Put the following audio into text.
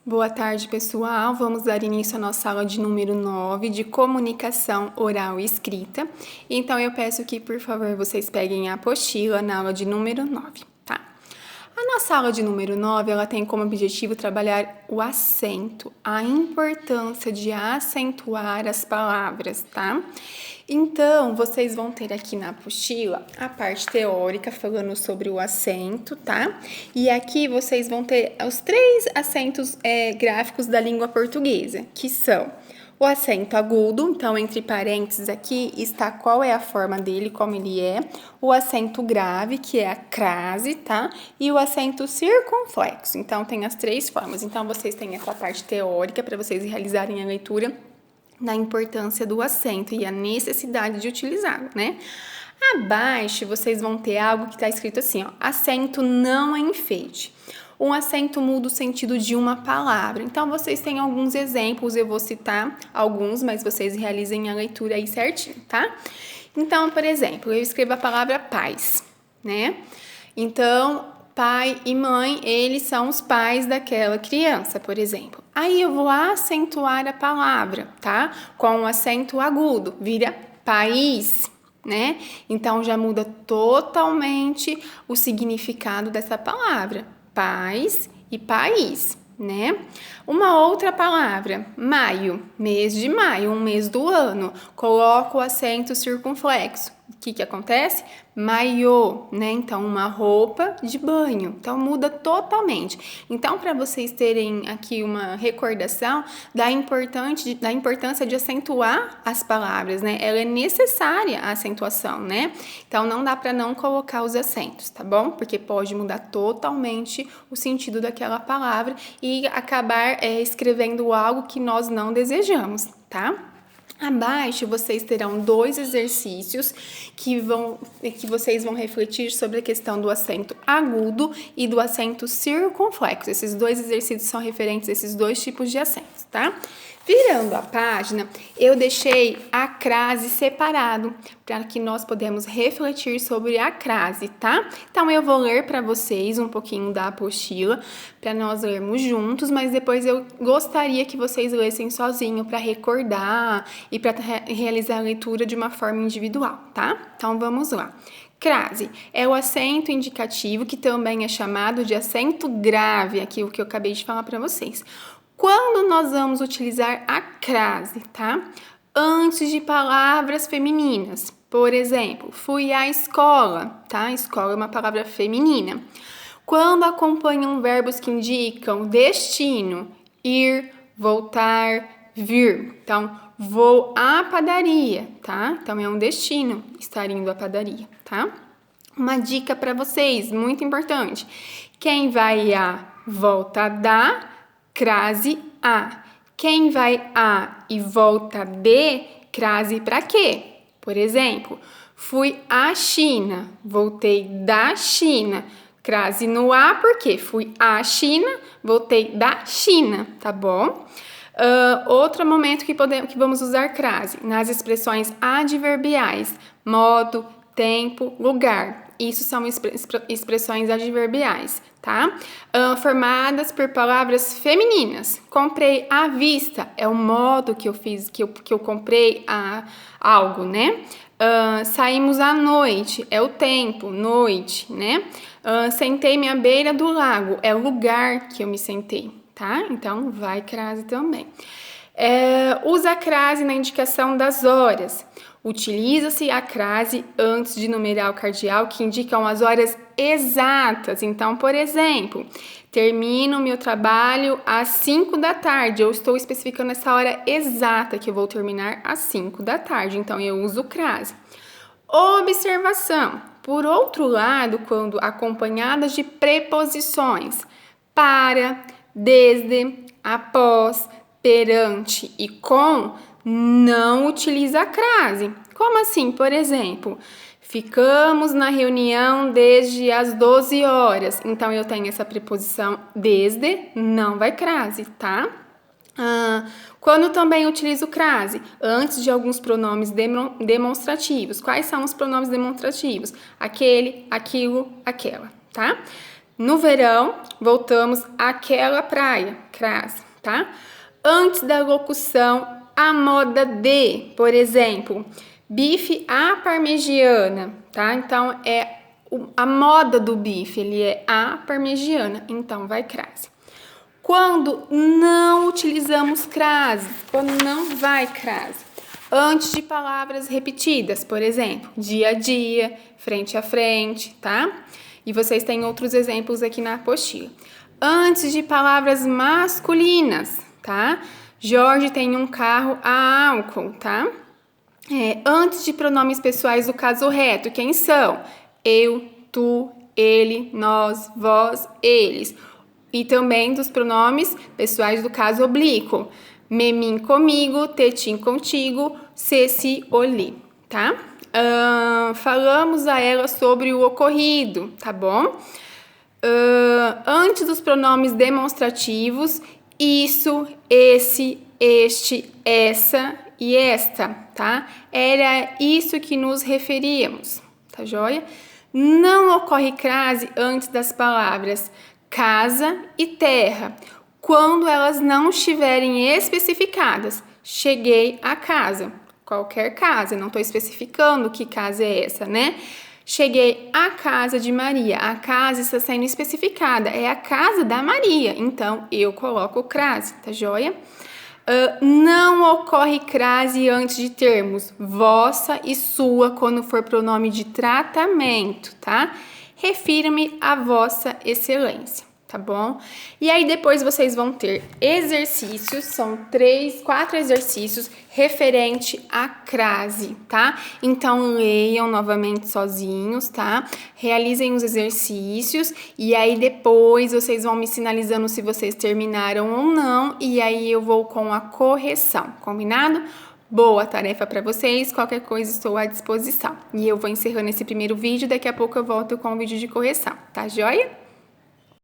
Boa tarde, pessoal. Vamos dar início à nossa aula de número 9 de comunicação oral e escrita. Então, eu peço que, por favor, vocês peguem a apostila na aula de número 9, tá? A nossa aula de número 9, ela tem como objetivo trabalhar o acento, a importância de acentuar as palavras, tá? Então, vocês vão ter aqui na apostila a parte teórica falando sobre o acento, tá? E aqui vocês vão ter os 3 acentos gráficos da língua portuguesa, que são o acento agudo, então entre parênteses aqui está qual é a forma dele, como ele é, o acento grave, que é a crase, tá? E o acento circunflexo, então tem as 3 formas. Então vocês têm essa parte teórica para vocês realizarem a leitura da importância do acento e a necessidade de utilizá-lo, né? Abaixo vocês vão ter algo que está escrito assim, ó, acento não é enfeite. Um acento muda o sentido de uma palavra. Então, vocês têm alguns exemplos, eu vou citar alguns, mas vocês realizem a leitura aí certinho, tá? Então, por exemplo, eu escrevo a palavra pais, né? Então, pai e mãe, eles são os pais daquela criança, por exemplo. Aí eu vou acentuar a palavra, tá? Com um acento agudo, vira país, né? Então já muda totalmente o significado dessa palavra, pais e país, né? Uma outra palavra, maio, mês de maio, um mês do ano, coloco o acento circunflexo. O que acontece? Maiô, né? Então, uma roupa de banho. Então, muda totalmente. Então, para vocês terem aqui uma recordação da importância de acentuar as palavras, né? Ela é necessária a acentuação, né? Então, não dá para não colocar os acentos, tá bom? Porque pode mudar totalmente o sentido daquela palavra e acabar escrevendo algo que nós não desejamos, tá? Abaixo vocês terão 2 exercícios que vocês vão refletir sobre a questão do acento agudo e do acento circunflexo. Esses 2 exercícios são referentes a esses 2 tipos de acentos, tá? Virando a página, eu deixei a crase separado para que nós podemos refletir sobre a crase, tá? Então, eu vou ler para vocês um pouquinho da apostila para nós lermos juntos, mas depois eu gostaria que vocês lessem sozinho para recordar e para realizar a leitura de uma forma individual, tá? Então, vamos lá. Crase é o acento indicativo que também é chamado de acento grave, aqui o que eu acabei de falar para vocês. Quando nós vamos utilizar a crase, tá? Antes de palavras femininas. Por exemplo, fui à escola, tá? Escola é uma palavra feminina. Quando acompanham verbos que indicam destino, ir, voltar, vir. Então, vou à padaria, tá? Então, é um destino estar indo à padaria, tá? Uma dica para vocês, muito importante. Quem vai a, volta da, crase a. Quem vai a e volta de, crase para quê? Por exemplo, fui à China, voltei da China. Crase no a, porque fui à China, voltei da China, tá bom? Outro momento que vamos usar crase, nas expressões adverbiais, modo, tempo, lugar. Isso são expressões adverbiais, tá? Formadas por palavras femininas. Comprei à vista é o modo que eu fiz, que eu comprei algo, né? Saímos à noite é o tempo, noite, né? Sentei-me à beira do lago é o lugar que eu me sentei, tá? Então, vai crase também. Usa a crase na indicação das horas. Utiliza-se a crase antes de numeral cardial, que indicam as horas exatas. Então, por exemplo, termino meu trabalho às 5 da tarde. Eu estou especificando essa hora exata que eu vou terminar às 5 da tarde. Então, eu uso crase. Observação. Por outro lado, quando acompanhadas de preposições para, desde, após, perante e com, não utiliza a crase. Como assim? Por exemplo, ficamos na reunião desde as 12 horas. Então, eu tenho essa preposição desde, não vai crase, tá? Quando também utilizo crase? Antes de alguns pronomes demonstrativos. Quais são os pronomes demonstrativos? Aquele, aquilo, aquela, tá? No verão, voltamos àquela praia, crase, tá? Antes da locução, a moda de, por exemplo, bife à parmegiana, tá? Então, é a moda do bife, ele é à parmegiana, então vai crase. Quando não utilizamos crase, quando não vai crase, antes de palavras repetidas, por exemplo, dia a dia, frente a frente, tá? E vocês têm outros exemplos aqui na apostila. Antes de palavras masculinas, tá? Jorge tem um carro a álcool, tá? Antes de pronomes pessoais do caso reto, quem são? Eu, tu, ele, nós, vós, eles. E também dos pronomes pessoais do caso oblíquo. Memim comigo, tetim contigo, ceci oli, tá? Falamos a ela sobre o ocorrido, tá bom? Antes dos pronomes demonstrativos, isso, esse, este, essa e esta, tá? Era isso que nos referíamos, tá joia? Não ocorre crase antes das palavras casa e terra, quando elas não estiverem especificadas. Cheguei à casa, qualquer casa, não estou especificando que casa é essa, né? Cheguei à casa de Maria, a casa está sendo especificada, é a casa da Maria, então eu coloco crase, tá joia? Não ocorre crase antes de termos vossa e sua quando for pronome de tratamento, tá? Refiro-me à vossa excelência, tá bom? E aí depois vocês vão ter exercícios, são 4 exercícios referente à crase, tá? Então leiam novamente sozinhos, tá? Realizem os exercícios e aí depois vocês vão me sinalizando se vocês terminaram ou não e aí eu vou com a correção, combinado? Boa tarefa para vocês, qualquer coisa estou à disposição. E eu vou encerrando esse primeiro vídeo, daqui a pouco eu volto com o vídeo de correção, tá joia?